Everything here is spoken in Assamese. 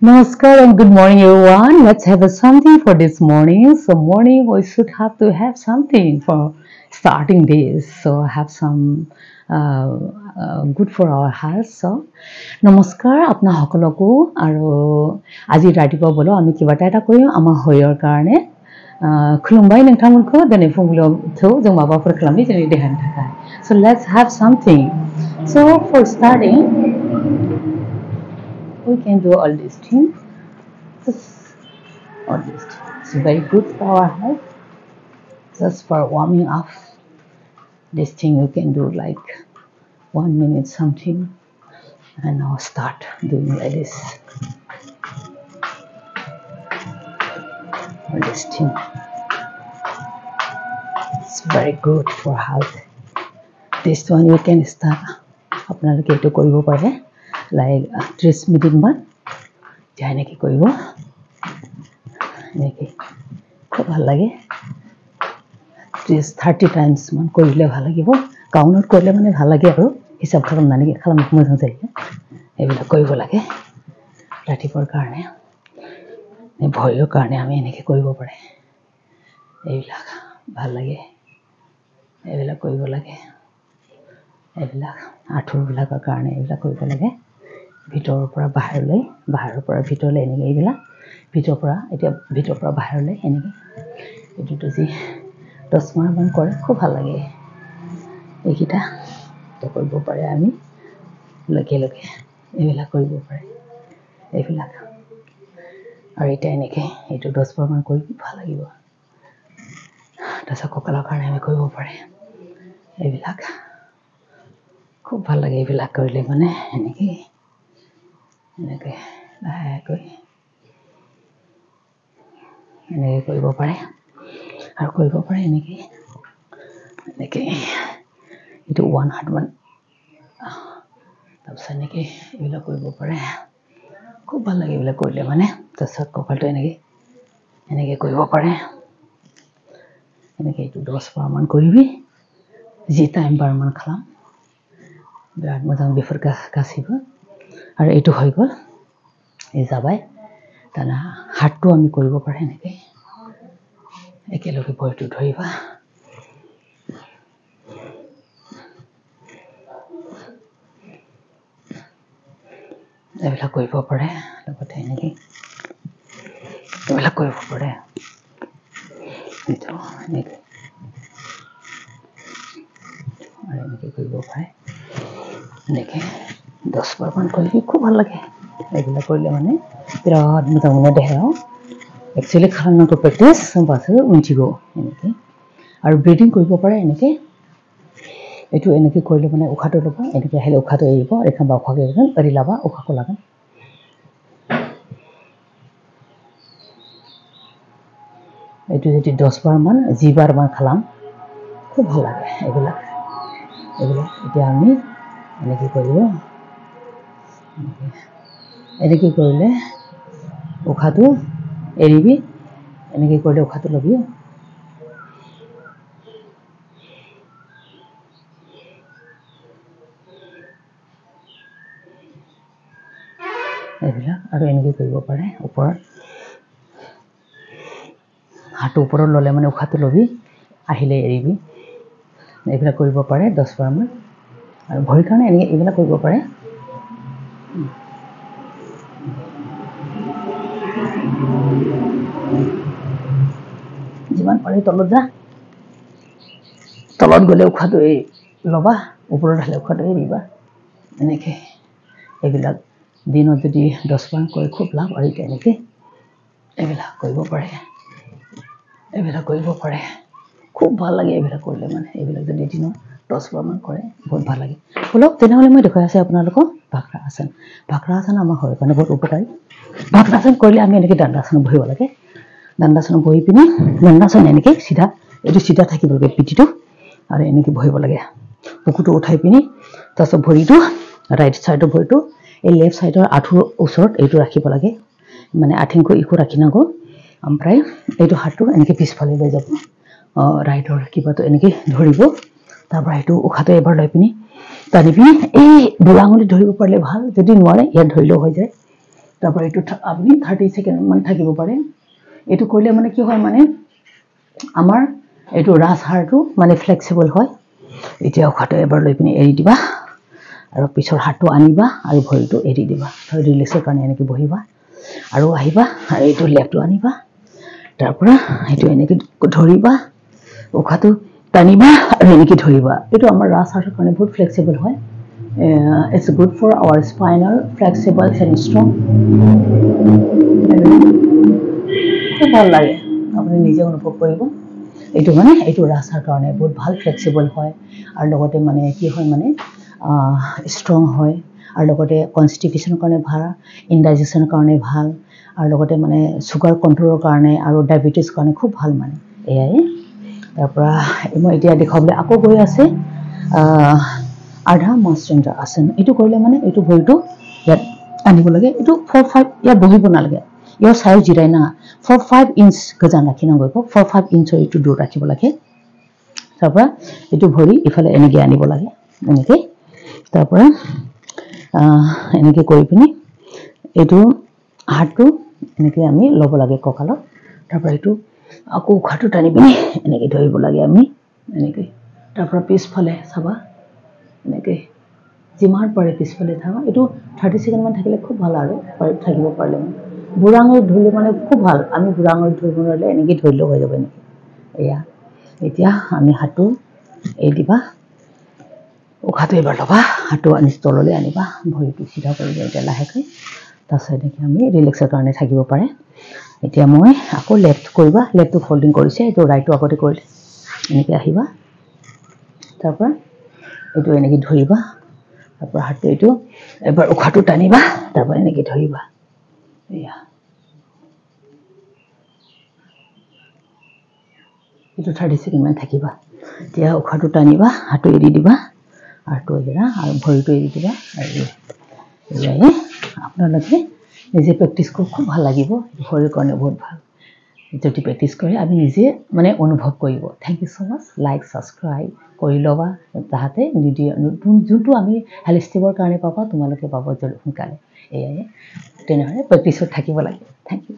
Namaskar and good morning, everyone. Let's have something for this morning. So, morning we should have to have something for starting days. So, have some good for our health. So, Namaskar, apna সকলকো আৰু আজি ৰাতিপুৱা বলো আমি কিবা এটা কৰিম আমাৰ হয়ৰ কাৰণে খুলুমবাই नोंथांमोनखौ दिनै फुंबिलियाव जों माबाफोर खालामनि जोंनि देहानि थाखाय. So, let's have something. So, for starting, we can do all these things. All these things. It's very good for our health. Just for warming up. This thing you can do like 1 minute something. And now start doing like this. All this thing. It's very good for health. This one you can start. আপোনালোকে এটো কৰিব পাৰে like 30 মিনিট মান যাই নেকি কৰিব নেকি খুব ভাল লাগে 30 টাইমছ মান কৰিলে ভাল লাগিব কাউন্ট কৰিলে মানে ভাল লাগে আৰু হিচাপ খাম নানি খাম মজা যায় এইবিলাক কৰিব লাগে ৰাতিপুৱাৰ কাৰণে ভয়ৰ কাৰণে আমি এনেকৈ কৰিব পাৰে এইবিলাক ভাল লাগে এইবিলাক কৰিব লাগে এইবিলাক আঠুৰবিলাকৰ কাৰণে এইবিলাক কৰিব লাগে ভিতৰৰ পৰা বাহিৰলৈ বাহিৰৰ পৰা ভিতৰলৈ এনেকৈ এইবিলাক ভিতৰৰ পৰা এতিয়া ভিতৰৰ পৰা বাহিৰলৈ এনেকৈ এইটো যি 10 মান কৰে খুব ভাল লাগে এইকিটা তো কৰিব পাৰে আমি লগে লগে এইবিলাক কৰিব পাৰে এইবিলাক আৰু এটা এনেকৈ এইটো 10 মান কৰি ভাল লাগিব তাৰপিছত কঁকালৰ কাৰণে আমি কৰিব পাৰে এইবিলাক খুব ভাল লাগে এইবিলাক কৰিলে মানে এনেকৈ এনেকৈ লাহেকৈ এনেকৈ কৰিব পাৰে আৰু কৰিব পাৰে এনেকৈ এনেকৈ এইটো 1 হাত মান তাৰপিছত এনেকৈ এইবিলাক কৰিব পাৰে খুব ভাল লাগে এইবিলাক কৰিলে মানে তাৰপিছত কঁকালটো এনেকৈ এনেকৈ কৰিব পাৰে এনেকৈ এইটো 10 মান কৰিবি যি টাইম বাৰমান খালাম বিৰাট मोजां बेफोर गासिबो আৰু এইটো হৈ গ'ল এই যাবাই তানা হাতটো আমি কৰিব পাৰে এনেকৈ একেলগে ভৰিটো ধৰিবা এইবিলাক কৰিব পাৰে লগতে এনেকৈ এইবিলাক কৰিব পাৰে এইটো এনেকৈ আৰু এনেকৈ কৰিব পাৰে এনেকৈ 10 মান কৰিলে খুব ভাল লাগে এইবিলাক কৰিলে মানে বিৰাট मोजां मोनो देहायाव एक्चुअली खालामनांगौ प्रेक्टिस होमबासो मिथिगौ এনেকৈ আৰু ব্ৰিডিং কৰিব পাৰে এনেকৈ এইটো এনেকৈ কৰিলে মানে উশাহটো ল'ব এনেকৈ আহিলে উশাহটো এৰিব এখান উশাহটো এৰিব এৰি লাবা উশাহটো লাগা এইটো যদি 10 মান 10 মান খালাম খুব ভাল লাগে এইবিলাক এতিয়া আমি এনেকৈ কৰিব এনেকৈ কৰিলে উশাহটো এৰিবি এনেকৈ কৰিলে উশাহটো ল'বি এইবিলাক আৰু এনেকৈ কৰিব পাৰে ওপৰত হাতটো ওপৰত ল'লে মানে উশাহটো ল'বি আহিলে এৰিবি এইবিলাক কৰিব পাৰে 10 মান আৰু ভৰিৰ কাৰণে এনেকৈ এইবিলাক কৰিব পাৰে যিমান পাৰে তলত যা তলত গ'লে উশাহটো ল'বা ওপৰত আহিলে উশাহটো এৰিবা এনেকৈ এইবিলাক দিনত যদি 10 মান কৰি খুব লাভ আৰু এনেকৈ এইবিলাক কৰিব পাৰে খুব ভাল লাগে এইবিলাক কৰিলে মানে এইবিলাক যদি দিনত 10 মান কৰে বহুত ভাল লাগে বলক তেনেহ'লে মই দেখুৱাই আছোঁ আপোনালোকক ভাক্ৰাসন আমাৰ হয় কাৰণে বহুত উপকাৰী ভাক্ৰাসন কৰিলে আমি এনেকৈ দণ্ডাসনত বহিব লাগে দণ্ডাসনত বহি পিনি দণ্ডাসন এনেকৈ চিধা এইটো চিধা থাকিব লাগে পিঠিটো আৰু এনেকৈ বহিব লাগে বুকুটো উঠাই পিনি তাৰপিছত ভৰিটো ৰাইট সাইডৰ ভৰিটো এই লেফট সাইডৰ আঁঠুৰ ওচৰত এইটো ৰাখিব লাগে মানে আঠিংকো ইকো ৰাখিনাগো আমপ্ৰাই এইটো হাতটো এনেকৈ পিছফালে লৈ যাব ৰাইটৰ কিবাটো এনেকৈ ধৰিব তাৰ পৰা এইটো উশাহটো এবাৰ লৈ পিনি টানি পিনি এই দুলাঙুলি ধৰিব পাৰিলে ভাল যদি নোৱাৰে ইয়াত ধৰিলেও হৈ যায় তাৰপৰা এইটো আপুনি 30 ছেকেণ্ডমান থাকিব পাৰে এইটো কৰিলে মানে কি হয় মানে আমাৰ এইটো ৰাজহাড়টো মানে ফ্লেক্সিবল হয় এতিয়া উশাহটো এবাৰ লৈ পিনে এৰি দিবা আৰু পিছৰ হাতটো আনিবা আৰু ভৰিটো এৰি দিবা ৰিলেক্সৰ কাৰণে এনেকৈ বহিবা আৰু আহিবা আৰু এইটো লেগটো আনিবা তাৰপৰা এইটো এনেকৈ ধৰিবা উশাহটো টানিবা আৰু এনেকৈ ধৰিবা এইটো আমাৰ ৰাজহাড়ৰ কাৰণে বহুত ফ্লেক্সিবল হয় it's good for our spinal flexible and strong খুব ভাল লাগে আপুনি নিজে অনুভৱ কৰিব এইটো মানে এইটো ৰাজহাড়ৰ কাৰণে বহুত ভাল ফ্লেক্সিবল হয় আৰু লগতে মানে কি হয় মানে ষ্ট্ৰং হয় আৰু লগতে কনষ্টিপেশ্যনৰ কাৰণে ভাল ইনডাইজেশ্যনৰ কাৰণে ভাল আৰু লগতে মানে চুগাৰ কণ্ট্ৰলৰ কাৰণে আৰু ডায়েবেটিছ কাৰণে খুব ভাল মানে এয়াই তাৰপৰা মই এতিয়া দেখুৱাবলৈ আকৌ গৈ আছে আধা মস্তেন্দ্ৰ আসন এইটো কৰিলে মানে এইটো ভৰিটো ইয়াত আনিব লাগে এইটো 4-5 ইয়াত বহিব নালাগে ইয়াৰ চাইজ জিৰাই না 4-5 ইঞ্চ গজান ৰাখিনাগৈ 4-5 ইঞ্চৰ এইটো দূৰ ৰাখিব লাগে তাৰপৰা এইটো ভৰি ইফালে এনেকৈ আনিব লাগে এনেকৈ তাৰপৰা এনেকৈ কৰি পিনি এইটো হাতটো এনেকৈ আমি ল'ব লাগে কঁকালত তাৰপৰা এইটো আকৌ উশাহটো টানি পিনি এনেকৈ ধৰিব লাগে আমি এনেকৈ তাৰপৰা পিছফালে চাবা এনেকৈ যিমান পাৰে পিছফালে থাকা এইটো 30 ছেকেণ্ডমান থাকিলে খুব ভাল আৰু থাকিব পাৰিলে মানে বুঢ়া আঙুলিত ধৰিলে মানে খুব ভাল আমি বুঢ়া আঙুলিত ধৰিব নোৱাৰিলে এনেকৈ ধৰিলেও হৈ যাব এনেকৈ এয়া এতিয়া আমি হাতটো এৰি দিবা উশাহটো এবাৰ ল'বা হাতটো আনি তললৈ আনিবা ভৰিটো চিধা কৰিবা এতিয়া লাহেকৈ তাৰপিছত এনেকৈ আমি ৰিলেক্সৰ কাৰণে থাকিব পাৰে এতিয়া মই আকৌ লেফ্ট কৰিবা লেফ্টটো ফল্ডিং কৰিছে এইটো ৰাইটটো আগতে কৰিলে এনেকৈ আহিবা তাৰপৰা এইটো এনেকৈ ধৰিবা তাৰপৰা হাতটো এইটো এবাৰ উশাহটো টানিবা তাৰপৰা এনেকৈ ধৰিবা এয়া এইটো 30 ছেকেণ্ডমান থাকিবা এতিয়া উশাহটো টানিবা হাতটো এৰি দিবা হাতটো এৰা আৰু ভৰিটো এৰি দিবা আৰু এয়াই আপোনালোকে নিজে প্ৰেক্টিছ কৰি খুব ভাল লাগিব শৰীৰৰ কাৰণে বহুত ভাল যদি প্ৰেক্টিছ কৰে আমি নিজে মানে অনুভৱ কৰিব thank you so' much like subscribe কৰি ল'বা তাহাঁতে নতুন যোনটো আমি হেল্থ ষ্টেপৰ কাৰণে পাবা তোমালোকে পাব সোনকালে এয়াই তেনেহ'লে প্ৰেক্টিছত থাকিব লাগে থেংক ইউ